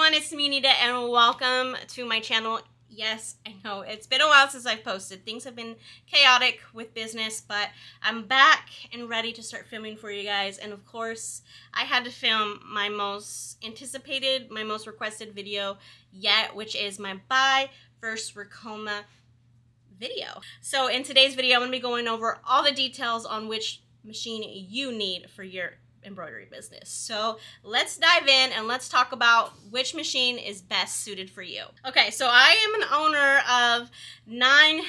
everyone, it's me Neita and welcome to my channel. Yes, I know it's been a while since I've posted. Things have been chaotic with business, but I'm back and ready to start filming for you guys. And of course, I had to film my most anticipated, my most requested video yet, which is my Bai versus Ricoma video. So in today's video, I'm going to be going over all the details on which machine you need for your embroidery business. So let's dive in and let's talk about which machine is best suited for you. Okay, so I am an owner of 9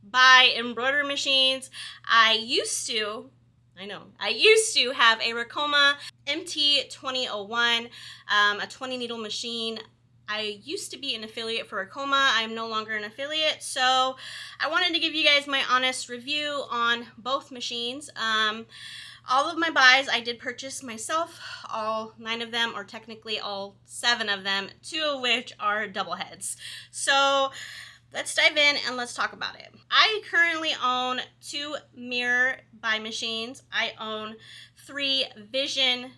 Bai embroidery machines. I used to have a Ricoma MT2001, a 20 needle machine. I used to be an affiliate for Ricoma. I am no longer an affiliate, so I wanted to give you guys my honest review on both machines. All of my Bais I did purchase myself, all 9 of them, or technically all 7 of them, 2 of which are double heads. So let's dive in and let's talk about it. I currently own 2 Mirror Bai machines. I own 3 Vision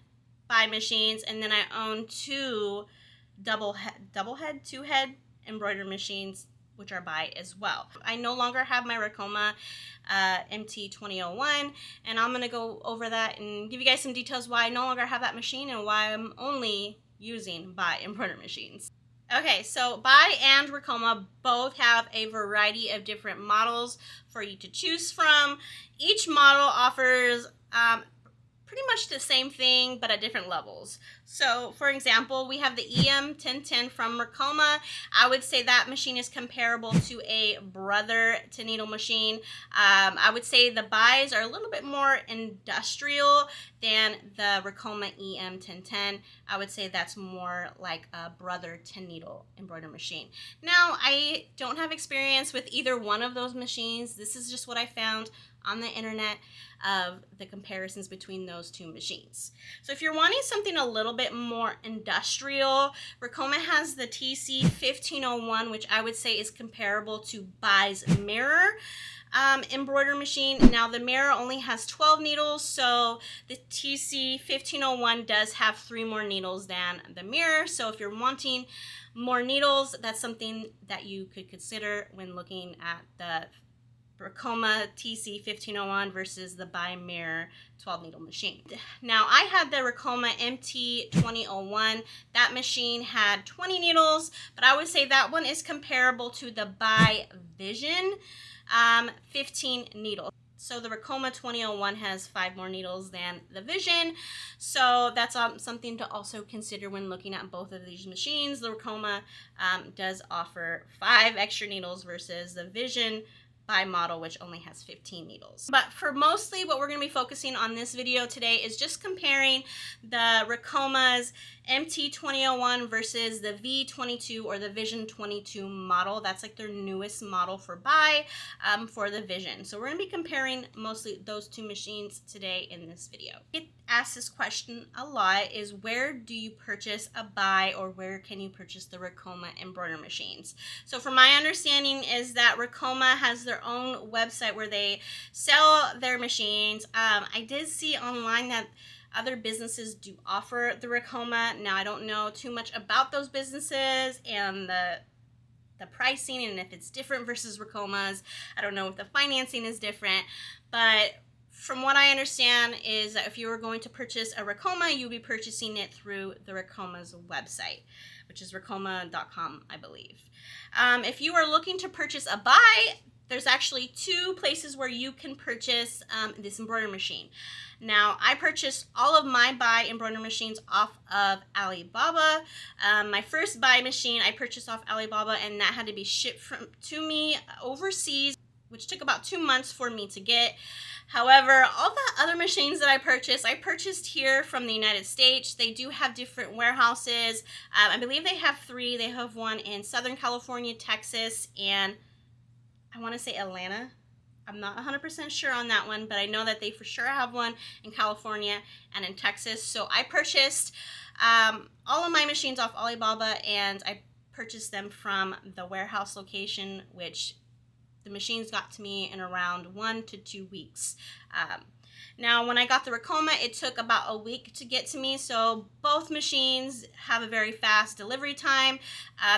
Bai machines, and then I own 2 two-head embroidery machines, which are Bai as well. I no longer have my Ricoma MT2001, and I'm going to go over that and give you guys some details why I no longer have that machine and why I'm only using Bai embroidery machines. Okay, so Bai and Ricoma both have a variety of different models for you to choose from. Each model offers pretty much the same thing, but at different levels. So, for example, we have the EM1010 from Ricoma. I would say that machine is comparable to a brother to needle machine. I would say the Bais are a little bit more industrial than the Ricoma EM1010. I would say that's more like a brother to needle embroidery machine. Now, I don't have experience with either one of those machines. This is just what I found on the internet of the comparisons between those 2 machines. So if you're wanting something a little bit more industrial, Ricoma has the TC1501, which I would say is comparable to Bai's Mirror embroidery machine. Now the Mirror only has 12 needles, so the TC1501 does have 3 more needles than the Mirror. So if you're wanting more needles, that's something that you could consider when looking at the Ricoma TC1501 versus the Bai Mirror 12 needle machine. Now I had the Ricoma MT2001. That machine had 20 needles, but I would say that one is comparable to the Bai Vision 15 needles. So the Ricoma 2001 has 5 more needles than the Vision. So that's something to also consider when looking at both of these machines. The Ricoma does offer 5 extra needles versus the Vision Bai model, which only has 15 needles. But for mostly what we're going to be focusing on this video today is just comparing the Ricoma's MT2001 versus the V22 or the Vision 22 model. That's like their newest model for Bai for the Vision. So we're going to be comparing mostly those 2 machines today in this video. Get asked this question a lot, is where do you purchase a Bai, or where can you purchase the Ricoma embroidery machines? So from my understanding is that Ricoma has their own website where they sell their machines. I did see online that other businesses do offer the Ricoma. Now I don't know too much about those businesses and the pricing and if it's different versus Ricoma's. I don't know if the financing is different, but from what I understand is that if you were going to purchase a Ricoma, you'll be purchasing it through the Ricoma's website, which is ricoma.com, I believe. If you are looking to purchase a Bai, there's actually 2 places where you can purchase this embroidery machine. Now, I purchased all of my Bai embroidery machines off of Alibaba. My first Bai machine I purchased off Alibaba, and that had to be shipped to me overseas, which took about 2 months for me to get. However, all the other machines that I purchased here from the United States. They do have different warehouses. I believe they have 3. They have one in Southern California, Texas, and I want to say Atlanta. I'm not 100% sure on that one, but I know that they for sure have one in California and in Texas. So I purchased all of my machines off Alibaba, and I purchased them from the warehouse location, which the machines got to me in around 1 to 2 weeks. Now, when I got the Ricoma, it took about a week to get to me, so both machines have a very fast delivery time.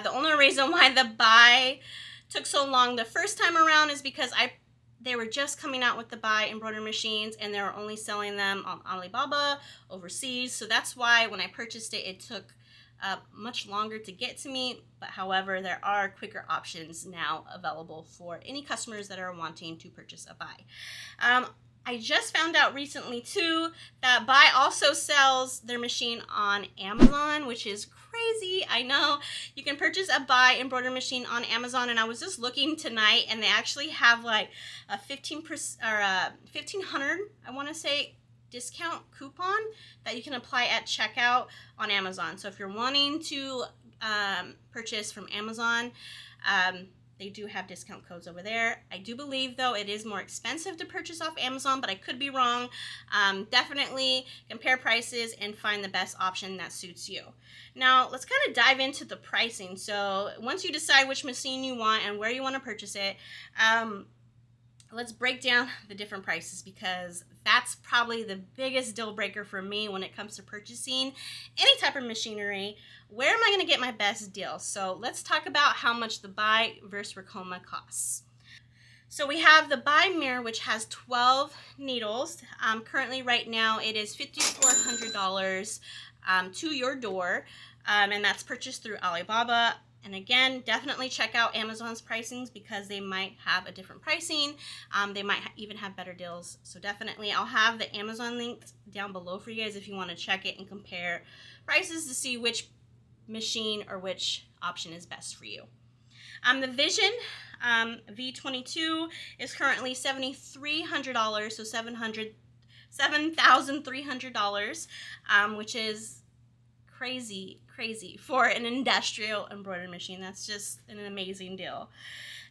The only reason why the Bai took so long the first time around is because they were just coming out with the Bai embroidery machines, and they were only selling them on Alibaba overseas. So that's why when I purchased it, it took much longer to get to me. But however, there are quicker options now available for any customers that are wanting to purchase a Bai. I just found out recently too that Bai also sells their machine on Amazon, which is crazy. I know you can purchase a Bai embroidery machine on Amazon, and I was just looking tonight, and they actually have like a 15% or a 1,500, I want to say, discount coupon that you can apply at checkout on Amazon. So if you're wanting to purchase from Amazon, they do have discount codes over there. I do believe, though, it is more expensive to purchase off Amazon, but I could be wrong. Definitely compare prices and find the best option that suits you. Now, let's kind of dive into the pricing. So once you decide which machine you want and where you want to purchase it, let's break down the different prices, because that's probably the biggest deal breaker for me when it comes to purchasing any type of machinery. Where am I going to get my best deal? So let's talk about how much the Bai versus Ricoma costs. So we have the Bai Mirror, which has 12 needles. Currently, right now, it is $5,400 to your door, and that's purchased through Alibaba. And again, definitely check out Amazon's pricings, because they might have a different pricing. They might even have better deals. So definitely, I'll have the Amazon link down below for you guys if you want to check it and compare prices to see which machine or which option is best for you. The Vision V22 is currently $7,300, so $7,300, which is crazy for an industrial embroidery machine. That's just an amazing deal.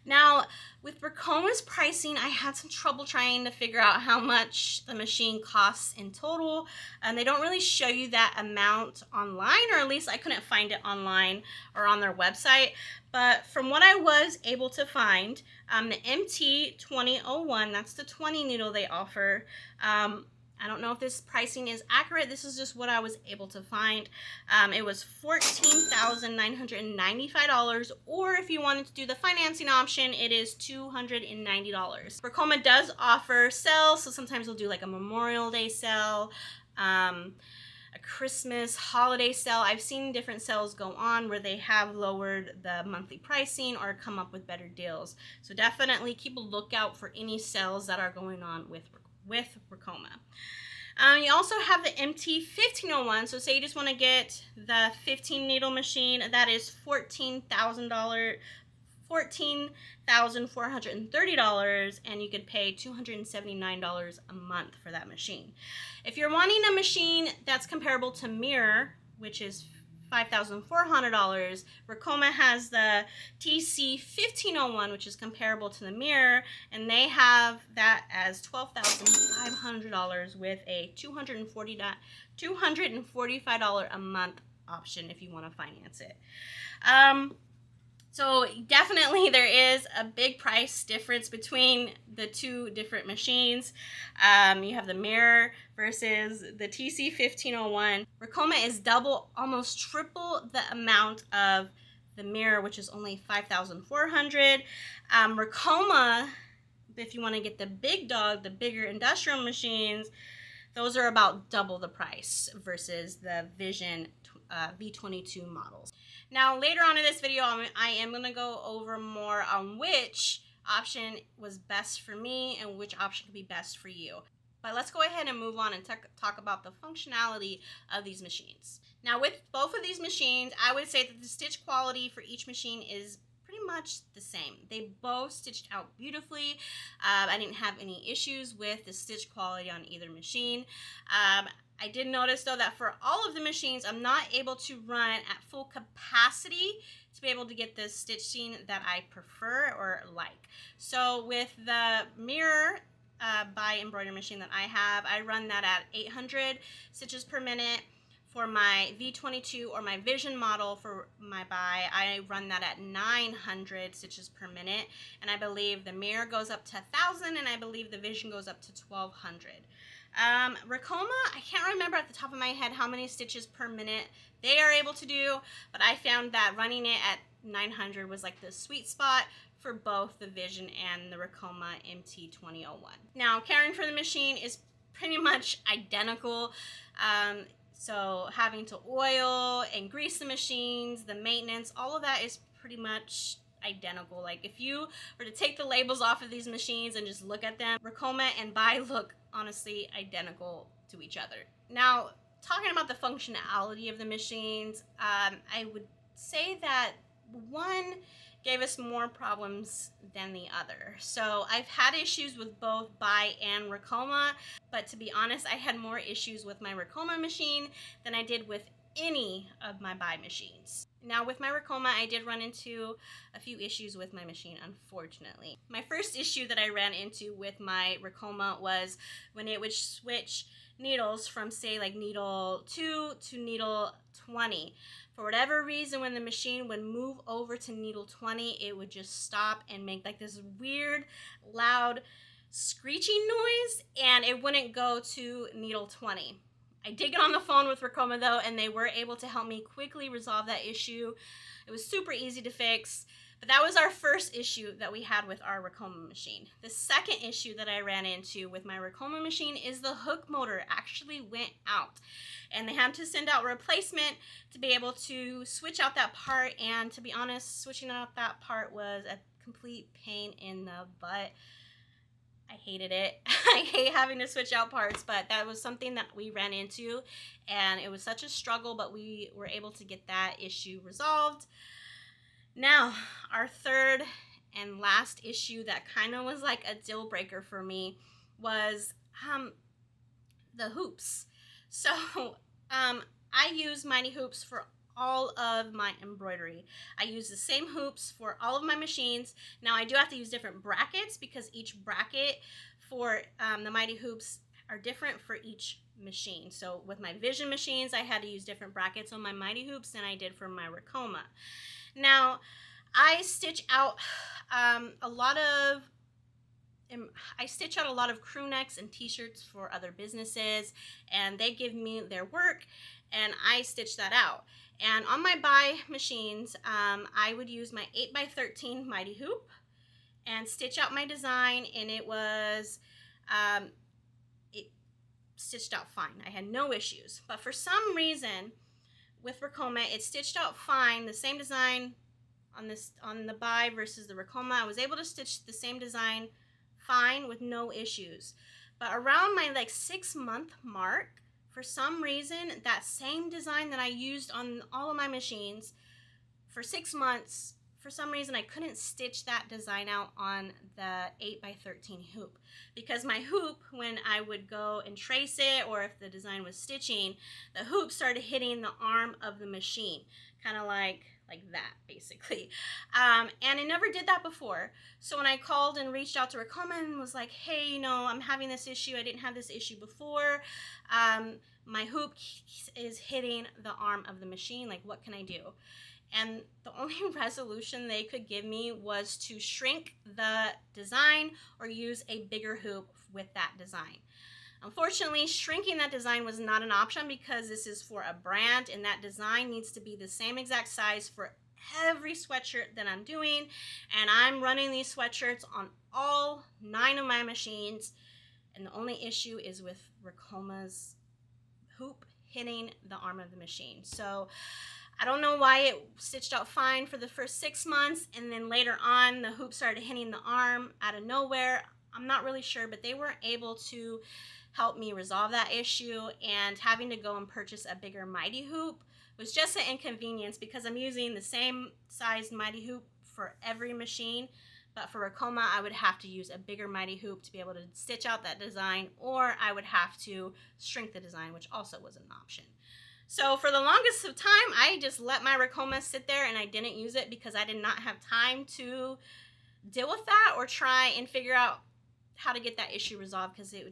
Now, with Ricoma's pricing, I had some trouble trying to figure out how much the machine costs in total, and they don't really show you that amount online, or at least I couldn't find it online or on their website. But from what I was able to find, the MT2001, that's the 20 needle they offer. I don't know if this pricing is accurate. This is just what I was able to find. It was $14,995, or if you wanted to do the financing option, it is $290. Ricoma does offer sales, so sometimes they'll do like a Memorial Day sale, a Christmas holiday sale. I've seen different sales go on where they have lowered the monthly pricing or come up with better deals. So definitely keep a lookout for any sales that are going on with Ricoma. You also have the MT1501. So say you just want to get the 15 needle machine, that is $14,430, and you could pay $279 a month for that machine. If you're wanting a machine that's comparable to Mirror, which is $5,400, Ricoma has the TC1501, which is comparable to the Mirror, and they have that as $12,500 with a $245 a month option if you want to finance it. So definitely there is a big price difference between the two different machines. You have the Mirror versus the TC1501. Ricoma is double, almost triple the amount of the Mirror, which is only $5,400. Ricoma, if you want to get the big dog, the bigger industrial machines, those are about double the price versus the Vision V22 models. Now, later on in this video, I am going to go over more on which option was best for me and which option could be best for you. But let's go ahead and move on and talk about the functionality of these machines. Now, with both of these machines, I would say that the stitch quality for each machine is pretty much the same. They both stitched out beautifully. I didn't have any issues with the stitch quality on either machine. I did notice, though, that for all of the machines, I'm not able to run at full capacity to be able to get the stitching that I prefer or like. So with the Mirror Bai embroidery machine that I have, I run that at 800 stitches per minute. For my V22 or my Vision model for my Bai, I run that at 900 stitches per minute, and I believe the Mirror goes up to 1,000, and I believe the Vision goes up to 1,200. Ricoma, I can't remember at the top of my head how many stitches per minute they are able to do, but I found that running it at 900 was like the sweet spot for both the Vision and the Ricoma MT2001. Now, caring for the machine is pretty much identical. So having to oil and grease the machines, the maintenance, all of that is pretty much identical. Like if you were to take the labels off of these machines and just look at them, Ricoma and Bai look honestly identical to each other. Now, talking about the functionality of the machines, I would say that one gave us more problems than the other. So I've had issues with both Bai and Ricoma, but to be honest, I had more issues with my Ricoma machine than I did with any of my Bai machines. Now with my Ricoma, I did run into a few issues with my machine, unfortunately. My first issue that I ran into with my Ricoma was when it would switch needles from, say, like needle 2 to needle 20. For whatever reason, when the machine would move over to needle 20, it would just stop and make like this weird, loud, screeching noise, and it wouldn't go to needle 20. I did get on the phone with Ricoma though, and they were able to help me quickly resolve that issue. It was super easy to fix, but that was our first issue that we had with our Ricoma machine. The second issue that I ran into with my Ricoma machine is the hook motor actually went out, and they had to send out a replacement to be able to switch out that part, and to be honest, switching out that part was a complete pain in the butt. I hated it. I hate having to switch out parts, but that was something that we ran into, and it was such a struggle, but we were able to get that issue resolved. Now, our third and last issue that kind of was like a deal breaker for me was the hoops. So I use Mighty Hoops for all of my embroidery. I use the same hoops for all of my machines. Now I do have to use different brackets because each bracket for the Mighty Hoops are different for each machine. So with my Vision machines, I had to use different brackets on my Mighty Hoops than I did for my Ricoma. Now I stitch out a lot of crew necks and t-shirts for other businesses, and they give me their work and I stitch that out. And on my Bai machines, I would use my 8x13 Mighty Hoop and stitch out my design, and it stitched out fine. I had no issues. But for some reason, with Ricoma, it stitched out fine, the same design on the Bai versus the Ricoma. I was able to stitch the same design fine with no issues. But around my 6-month mark, for some reason, that same design that I used on all of my machines for 6 months, for some reason I couldn't stitch that design out on the 8x13 hoop, because my hoop, when I would go and trace it, or if the design was stitching, the hoop started hitting the arm of the machine, kind of like that basically, and it never did that before. So when I called and reached out to Ricoma and was like, hey, I'm having this issue, I didn't have this issue before, my hoop is hitting the arm of the machine, what can I do? And the only resolution they could give me was to shrink the design or use a bigger hoop with that design. Unfortunately, shrinking that design was not an option because this is for a brand, and that design needs to be the same exact size for every sweatshirt that I'm doing. And I'm running these sweatshirts on all 9 of my machines, and the only issue is with Ricoma's hoop hitting the arm of the machine. So I don't know why it stitched out fine for the first 6 months, and then later on the hoop started hitting the arm out of nowhere. I'm not really sure, but they weren't able to help me resolve that issue, and having to go and purchase a bigger Mighty Hoop was just an inconvenience because I'm using the same size Mighty Hoop for every machine. But for Ricoma, I would have to use a bigger Mighty Hoop to be able to stitch out that design, or I would have to shrink the design, which also was an option. So for the longest of time, I just let my Ricoma sit there and I didn't use it because I did not have time to deal with that or try and figure out how to get that issue resolved, because it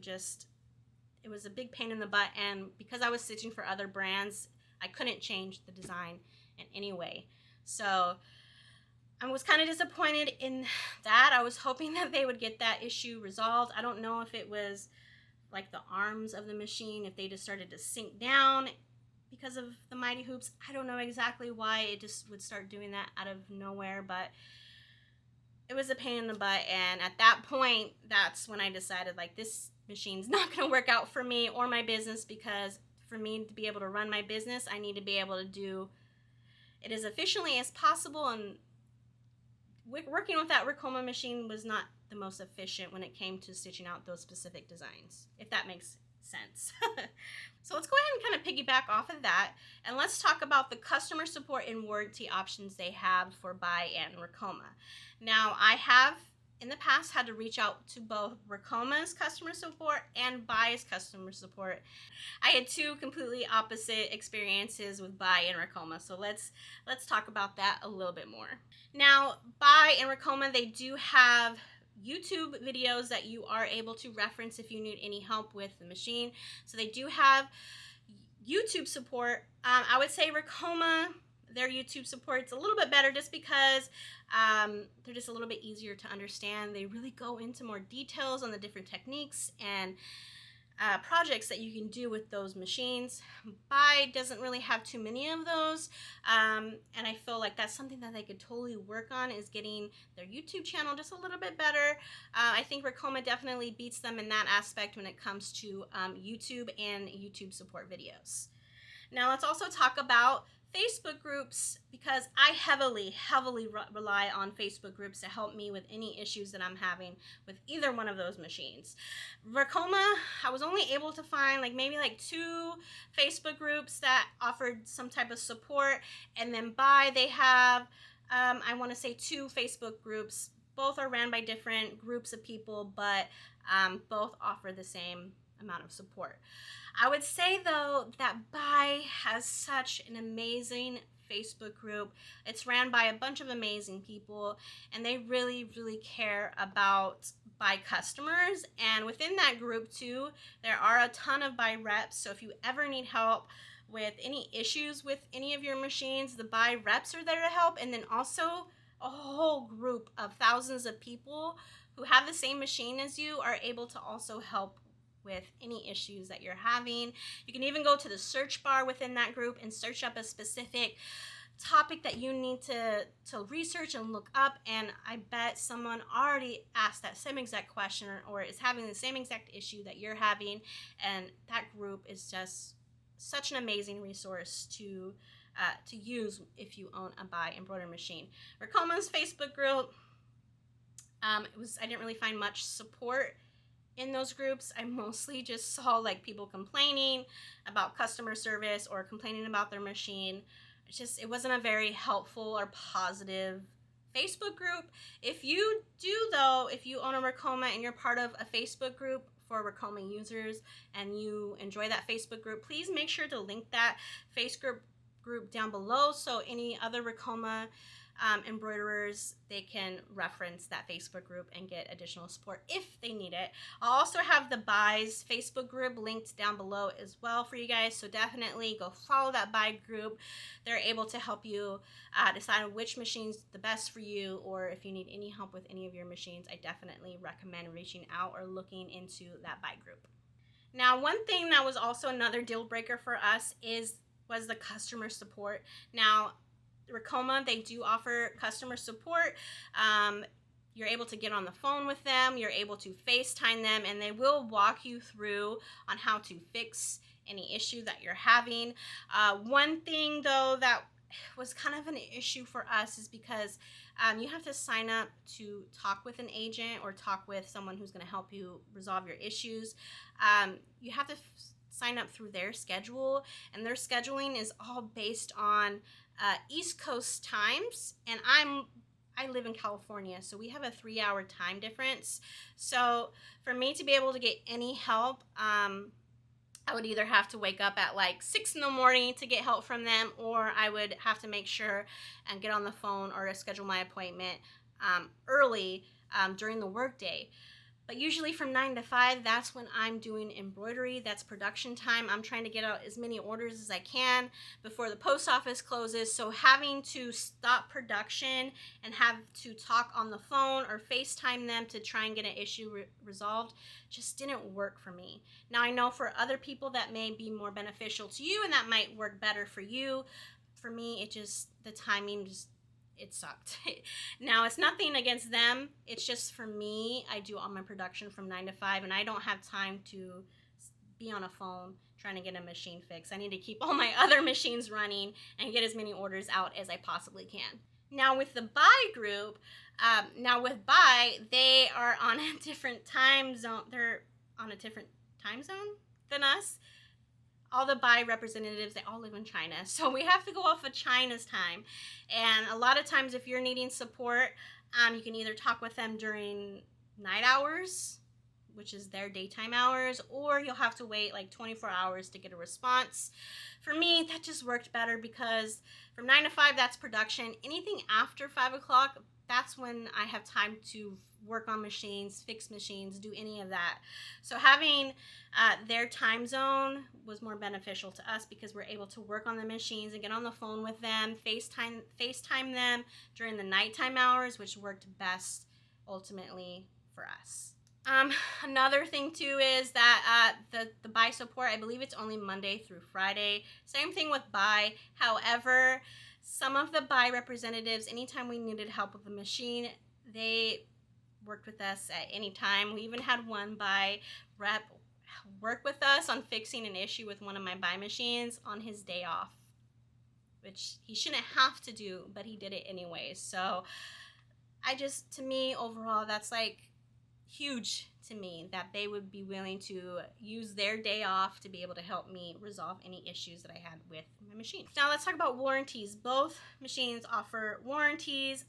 was a big pain in the butt, and because I was stitching for other brands, I couldn't change the design in any way. So I was kind of disappointed in that. I was hoping that they would get that issue resolved. I don't know if it was like the arms of the machine, if they just started to sink down because of the mighty hoops. I don't know exactly why it just would start doing that out of nowhere, but it was a pain in the butt. And at that point, that's when I decided, like, this machine's not going to work out for me or my business, because for me to be able to run my business, I need to be able to do it as efficiently as possible. And working with that Ricoma machine was not the most efficient when it came to stitching out those specific designs, if that makes sense. So let's go ahead and kind of piggyback off of that, and let's talk about the customer support and warranty options they have for Bai and Ricoma. Now, I have in the past had to reach out to both Ricoma's customer support and Bai's customer support. I had two completely opposite experiences with Bai and Ricoma, so let's talk about that a little bit more. Now, Bai and Ricoma, they do have YouTube videos that you are able to reference if you need any help with the machine. So they do have YouTube support. I would say Ricoma, their YouTube support's a little bit better, just because they're just a little bit easier to understand. They really go into more details on the different techniques and projects that you can do with those machines. Bai doesn't really have too many of those, and I feel like that's something that they could totally work on, is getting their YouTube channel just a little bit better. I think Ricoma definitely beats them in that aspect when it comes to YouTube and YouTube support videos. Now let's also talk about Facebook groups, because I heavily rely on Facebook groups to help me with any issues that I'm having with either one of those machines. Ricoma, I was only able to find maybe 2 Facebook groups that offered some type of support, and then Bai, they have I want to say 2 Facebook groups. Both are ran by different groups of people, but both offer the same amount of support. I would say though that Bai has such an amazing Facebook group. It's ran by a bunch of amazing people, and they really care about Bai customers. And within that group too, there are a ton of Bai reps. So if you ever need help with any issues with any of your machines, the Bai reps are there to help. And then also a whole group of thousands of people who have the same machine as you are able to also help with any issues that you're having. You can even go to the search bar within that group and search up a specific topic that you need to research and look up, and I bet someone already asked that same exact question or is having the same exact issue that you're having, and that group is just such an amazing resource to use if you own a Bai embroidery machine. Ricoma's Facebook group, I didn't really find much support in those groups. I mostly just saw people complaining about customer service or complaining about their machine. It wasn't a very helpful or positive Facebook group. If you own a Ricoma and you're part of a Facebook group for Ricoma users and you enjoy that Facebook group, please make sure to link that Facebook group down below, so any other Ricoma embroiderers, they can reference that Facebook group and get additional support if they need it. I'll also have the Bai's Facebook group linked down below as well for you guys, so definitely go follow that Bai group. They're able to help you decide which machine's the best for you, or if you need any help with any of your machines, I definitely recommend reaching out or looking into that Bai group. Now, one thing that was also another deal breaker for us was the customer support. Now, Ricoma, they do offer customer support. You're able to get on the phone with them, you're able to FaceTime them, and they will walk you through on how to fix any issue that you're having. One thing though that was kind of an issue for us is because you have to sign up to talk with an agent or talk with someone who's going to help you resolve your issues. You have to sign up through their schedule, and their scheduling is all based on East Coast times, and I live in California, so we have a 3-hour time difference. So for me to be able to get any help, I would either have to wake up at 6 in the morning to get help from them, or I would have to make sure and get on the phone or schedule my appointment early during the workday. But usually from 9 to 5, that's when I'm doing embroidery. That's production time. I'm trying to get out as many orders as I can before the post office closes. So having to stop production and have to talk on the phone or FaceTime them to try and get an issue resolved just didn't work for me. Now I know for other people that may be more beneficial to you and that might work better for you. For me, the timing it sucked. Now, it's nothing against them. It's just for me, I do all my production from 9 to 5, and I don't have time to be on a phone trying to get a machine fixed. I need to keep all my other machines running and get as many orders out as I possibly can. Now, with the Bai group, Bai, they are on a different time zone. They're on a different time zone than us. All the Bai representatives, they all live in China. So we have to go off of China's time. And a lot of times if you're needing support, you can either talk with them during night hours, which is their daytime hours, or you'll have to wait like 24 hours to get a response. For me, that just worked better because from 9 to 5, that's production. Anything after 5 o'clock, that's when I have time to work on machines, fix machines, do any of that. So having their time zone was more beneficial to us because we're able to work on the machines and get on the phone with them, FaceTime them during the nighttime hours, which worked best ultimately for us. Another thing too is that the Bai support, I believe it's only Monday through Friday. Same thing with Bai. However, some of the Bai representatives, anytime we needed help with the machine, they worked with us at any time. We even had one Bai rep work with us on fixing an issue with one of my Bai machines on his day off, which he shouldn't have to do, but he did it anyways. So to me, overall, that's like huge to me that they would be willing to use their day off to be able to help me resolve any issues that I had with my machine. Now let's talk about warranties. Both machines offer warranties.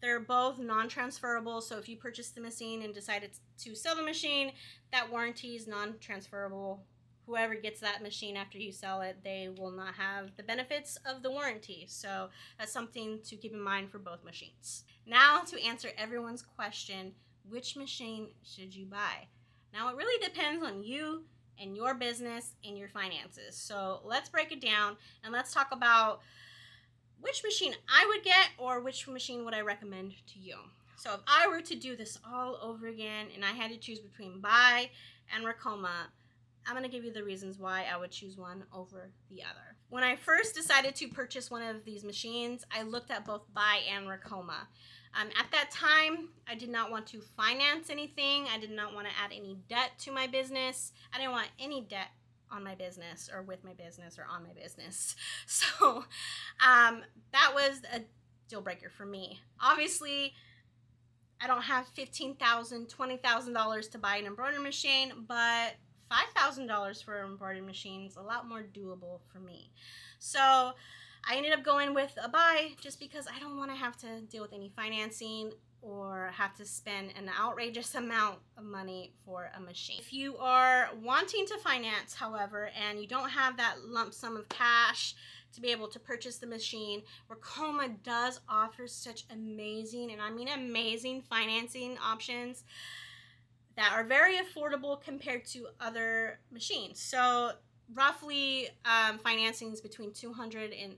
They're both non-transferable, so if you purchase the machine and decided to sell the machine, that warranty is non-transferable. Whoever gets that machine after you sell it, they will not have the benefits of the warranty. So that's something to keep in mind for both machines. Now to answer everyone's question, which machine should you buy? Now it really depends on you and your business and your finances. So let's break it down and let's talk about which machine I would get or which machine would I recommend to you. So if I were to do this all over again and I had to choose between Bai and Ricoma, I'm going to give you the reasons why I would choose one over the other. When I first decided to purchase one of these machines, I looked at both Bai and Ricoma. At that time, I did not want to finance anything. I did not want to add any debt to my business. I didn't want any debt on my business or with my business or on my business. So that was a deal breaker for me. Obviously, I don't have $15,000, $20,000 to buy an embroidery machine, but $5,000 for an embroidery machine is a lot more doable for me. So I ended up going with a Bai just because I don't want to have to deal with any financing or have to spend an outrageous amount of money for a machine. If you are wanting to finance, however, and you don't have that lump sum of cash to be able to purchase the machine, Ricoma does offer such amazing, and I mean amazing, financing options that are very affordable compared to other machines. So roughly financing is between $250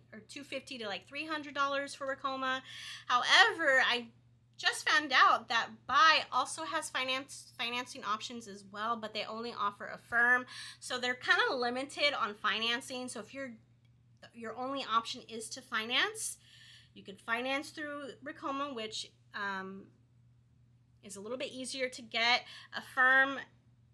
to like $300 for Ricoma. However, I just found out that Bai also has financing options as well, but they only offer a firm, so they're kind of limited on financing. So if your only option is to finance, you could finance through Ricoma, which is a little bit easier to get. A firm,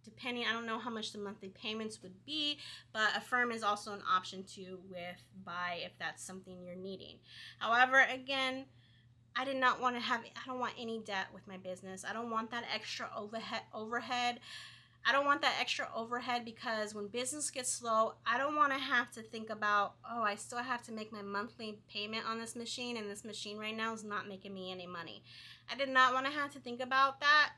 depending, I don't know how much the monthly payments would be, but a firm is also an option too with Bai if that's something you're needing. However, again, I don't want any debt with my business. I don't want that extra overhead. I don't want that extra overhead because when business gets slow, I don't want to have to think about, oh, I still have to make my monthly payment on this machine, and this machine right now is not making me any money. I did not want to have to think about that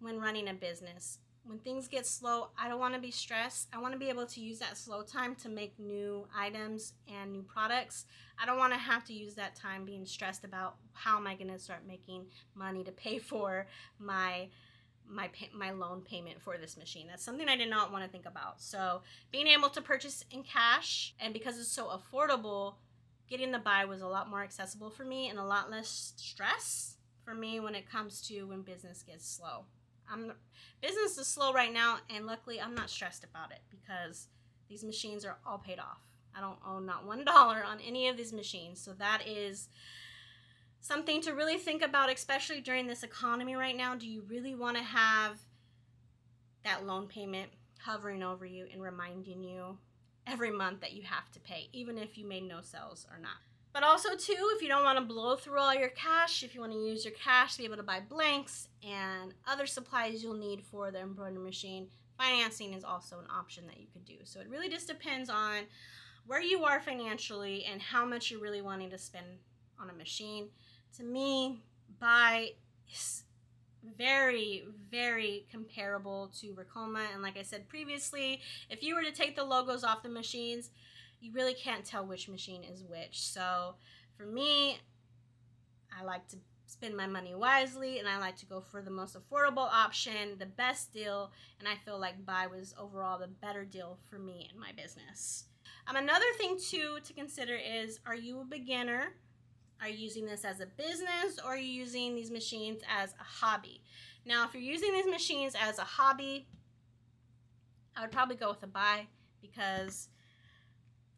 when running a business. When things get slow, I don't want to be stressed. I want to be able to use that slow time to make new items and new products. I don't want to have to use that time being stressed about how am I going to start making money to pay for my my loan payment for this machine. That's something I did not want to think about. So being able to purchase in cash, and because it's so affordable, getting the Bai was a lot more accessible for me and a lot less stress for me when it comes to when business gets slow. Business is slow right now, and luckily I'm not stressed about it because these machines are all paid off. I don't owe not $1 on any of these machines. So that is something to really think about, especially during this economy right now. Do you really want to have that loan payment hovering over you and reminding you every month that you have to pay, even if you made no sales or not? But also too, if you don't want to blow through all your cash, if you want to use your cash to be able to buy blanks and other supplies you'll need for the embroidery machine, financing is also an option that you could do. So it really just depends on where you are financially and how much you're really wanting to spend on a machine. To me, Bai is very, very comparable to Ricoma. And like I said previously, if you were to take the logos off the machines, you really can't tell which machine is which. So for me, I like to spend my money wisely, and I like to go for the most affordable option, the best deal, and I feel like Bai was overall the better deal for me and my business. Another thing too to consider is, are you a beginner? Are you using this as a business, or are you using these machines as a hobby? Now, if you're using these machines as a hobby, I would probably go with a Bai because,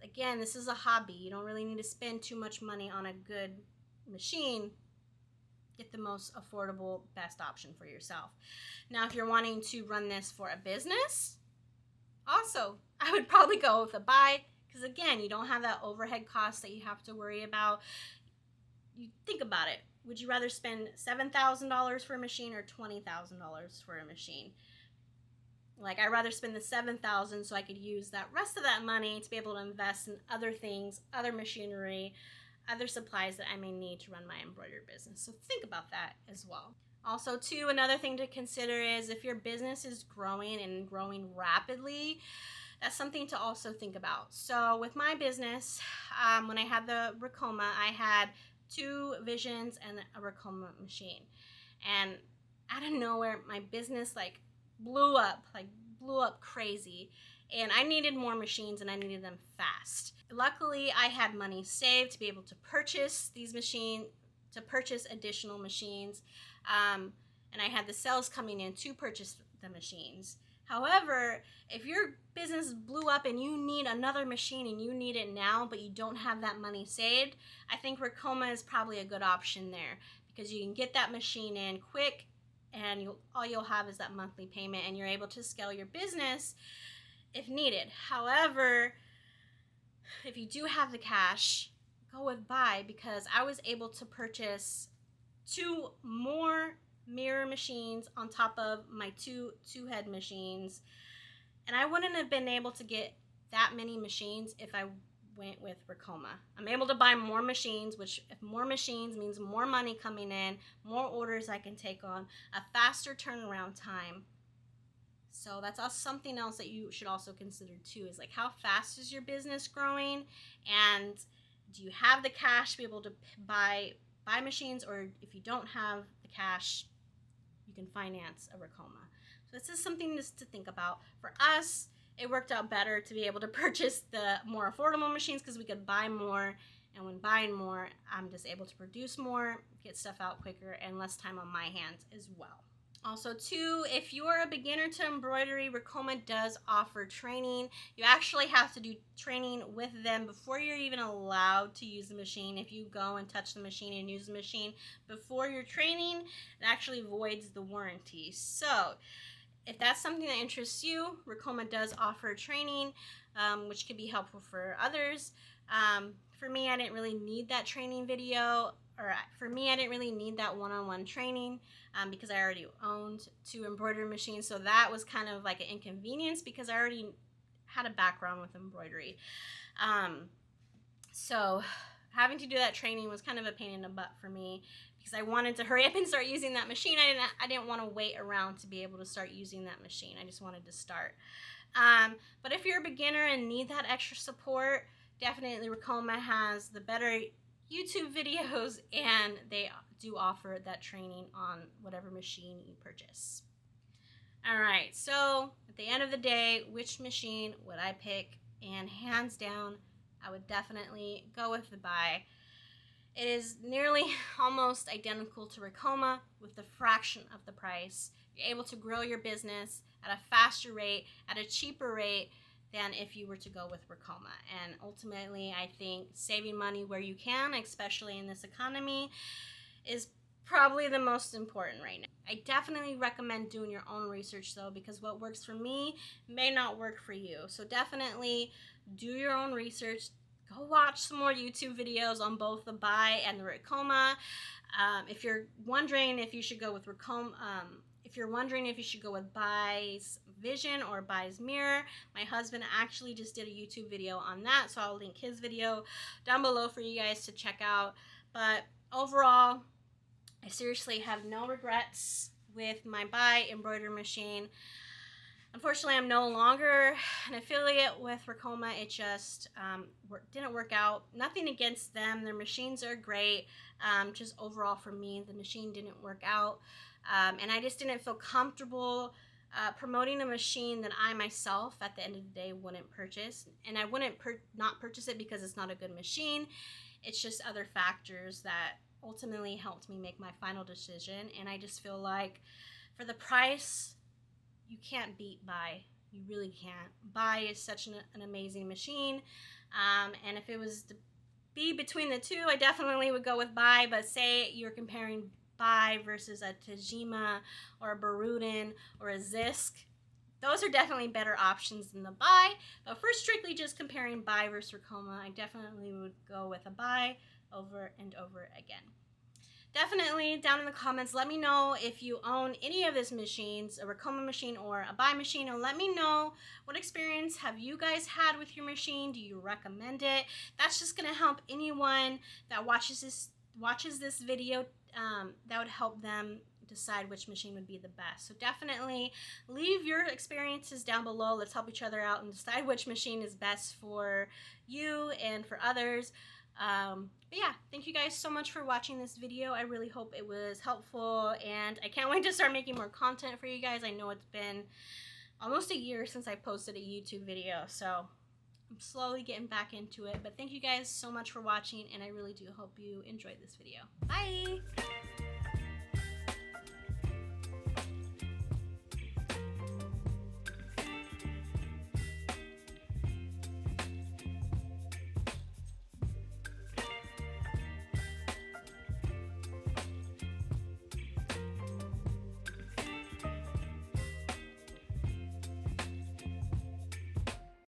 again, this is a hobby. You don't really need to spend too much money on a good machine. Get the most affordable, best option for yourself. Now, if you're wanting to run this for a business, also, I would probably go with a Bai because, again, you don't have that overhead cost that you have to worry about. You think about it. Would you rather spend $7,000 for a machine or $20,000 for a machine? Like, I'd rather spend the $7,000 so I could use that rest of that money to be able to invest in other things, other machinery, other supplies that I may need to run my embroidery business. So think about that as well. Also, too, another thing to consider is if your business is growing and growing rapidly, that's something to also think about. So with my business, when I had the Ricoma, I had 2 Visions and a Ricoma machine. And out of nowhere, my business blew up crazy. And I needed more machines, and I needed them fast. Luckily, I had money saved to be able to purchase these machines, to purchase additional machines. And I had the sales coming in to purchase the machines. However, if your business blew up and you need another machine and you need it now, but you don't have that money saved, I think Ricoma is probably a good option there because you can get that machine in quick, and all you'll have is that monthly payment, and you're able to scale your business if needed. However, if you do have the cash, go with Bai because I was able to purchase 2 more mirror machines on top of my two-head machines, and I wouldn't have been able to get that many machines if I went with Ricoma. I'm able to buy more machines, which if more machines means more money coming in, more orders I can take on, a faster turnaround time. So that's also something else that you should also consider too, is like, how fast is your business growing, and do you have the cash to be able to buy machines, or if you don't have the cash, you can finance a Ricoma. So this is something just to think about. For us, it worked out better to be able to purchase the more affordable machines because we could buy more, and when buying more, I'm just able to produce more, get stuff out quicker, and less time on my hands as well. Also too, if you're a beginner to embroidery, Ricoma does offer training. You actually have to do training with them before you're even allowed to use the machine. If you go and touch the machine and use the machine before your training, it actually voids the warranty. So if that's something that interests you, Ricoma does offer training, which could be helpful for others. For me, I didn't really need that training video, or for me, I didn't really need that one-on-one training because I already owned 2 embroidery machines. So that was kind of like an inconvenience because I already had a background with embroidery. So having to do that training was kind of a pain in the butt for me because I wanted to hurry up and start using that machine. I didn't want to wait around to be able to start using that machine. I just wanted to start. But if you're a beginner and need that extra support, definitely Ricoma has the better YouTube videos, and they do offer that training on whatever machine you purchase. All right, so at the end of the day, which machine would I pick? And hands down, I would definitely go with the Bai. It is nearly almost identical to Ricoma with a fraction of the price. You're able to grow your business at a faster rate, at a cheaper rate than if you were to go with Ricoma. And ultimately, I think saving money where you can, especially in this economy, is probably the most important right now. I definitely recommend doing your own research though, because what works for me may not work for you. So definitely do your own research. Go watch some more YouTube videos on both the Bai and the Ricoma. If you're wondering if you should go with Ricoma, if you're wondering if you should go with Bai's Vision or Bai's Mirror, my husband actually just did a YouTube video on that, so I'll link his video down below for you guys to check out. But overall, I seriously have no regrets with my Bai embroidery machine. Unfortunately, I'm no longer an affiliate with Ricoma. It just didn't work out. Nothing against them. Their machines are great. Just overall for me, the machine didn't work out. And I just didn't feel comfortable promoting a machine that I myself, at the end of the day, wouldn't purchase. And I wouldn't not purchase it because it's not a good machine. It's just other factors that ultimately helped me make my final decision. And I just feel like for the price, you can't beat Bai. You really can't. Bai is such an amazing machine. And if it was to be between the two, I definitely would go with Bai. But say you're comparing Bai versus a Tajima or a Barudin or a Zisk, those are definitely better options than the Bai. But for strictly just comparing Bai versus Ricoma, I definitely would go with a Bai over and over again. Definitely down in the comments, let me know if you own any of these machines, a Ricoma machine or a Bai machine, and let me know what experience have you guys had with your machine. Do you recommend it? That's just gonna help anyone that watches this video. That would help them decide which machine would be the best. So definitely leave your experiences down below. Let's help each other out and decide which machine is best for you and for others. But yeah, thank you guys so much for watching this video. I really hope it was helpful, and I can't wait to start making more content for you guys. I know it's been almost a year since I posted a YouTube video, so I'm slowly getting back into it. But thank you guys so much for watching, and I really do hope you enjoyed this video. Bye!